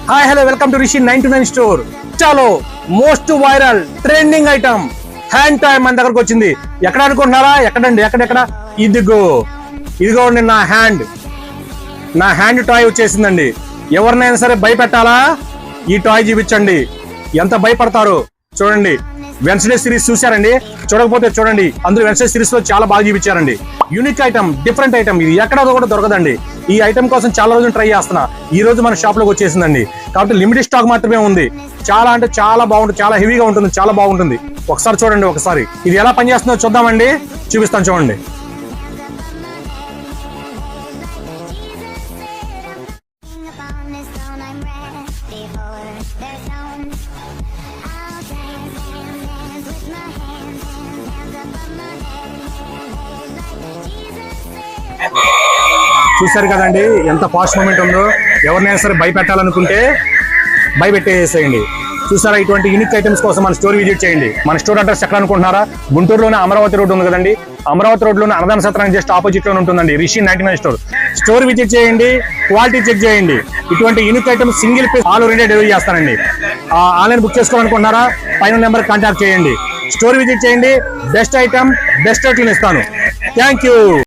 Hi hello welcome to Rishi 99 store. చాలో most viral trending item hand toy మన దగ్గరకు వచ్చింది. ఎక్కడ అనుకుంటున్నారా? ఎక్కడండి? ఎక్కడెక్కడ? ఇదిగో నా హ్యాండ్ టాయ్ వచ్చేసిందండి. ఎవరినైనా సరే భయపెట్టాలా? ఈ టాయ్ చూపించండి. ఎంత భయపడతారు చూడండి. వెన్స్డే సిరీస్ చూసారండి? చూడకపోతే చూడండి. అందులో వెన్స్డే సిరీస్ లో చాలా బాగా చూపించారండి. Unique item, different item. ఇది ఎక్కడ కూడా దొరకదండి. ఈ ఐటమ్ కోసం చాలా రోజులు ట్రై చేస్తున్నా. ఈ రోజు మన షాప్ లోకి వచ్చేసిందండి. కాబట్టి లిమిటెడ్ స్టాక్ మాత్రమే ఉంది. చాలా అంటే చాలా బాగుంటుంది. చాలా హెవీగా ఉంటుంది. చాలా బాగుంటుంది. ఒకసారి చూడండి. ఒకసారి ఇది ఎలా పనిచేస్తుందో చూద్దామండి. చూపిస్తాను చూడండి. చూసారు కదండి ఎంత ఫాస్ట్ మూమెంట్ ఉందో. ఎవరినైనా సరే భయపెట్టాలనుకుంటే భయపెట్టేసేయండి. చూసారా? ఇటువంటి యూనిక్ ఐటమ్స్ కోసం మన స్టోర్ విజిట్ చేయండి. మన స్టోర్ అడ్రస్ ఎక్కడ అనుకుంటున్నారా? గుంటూరులోనే అమరావతి రోడ్ ఉంది కదండి. అమరావతి రోడ్ లోనే అన్నదాన సత్రానికి జస్ట్ ఆపోజిట్ లోనే ఉంటుందండి రిషి 99 స్టోర్. స్టోర్ విజిట్ చేయండి, క్వాలిటీ చెక్ చేయండి. ఇటువంటి unique items single piece all over India delivery చేస్తానండి. ఆన్లైన్ బుక్ చేసుకోవాలనుకుంటున్నారా? పైన నెంబర్ కాంటాక్ట్ చేయండి. స్టోర్ విజిట్ చేయండి. బెస్ట్ ఐటమ్ బెస్ట్ రేట్లు ఇస్తాను. Thank you.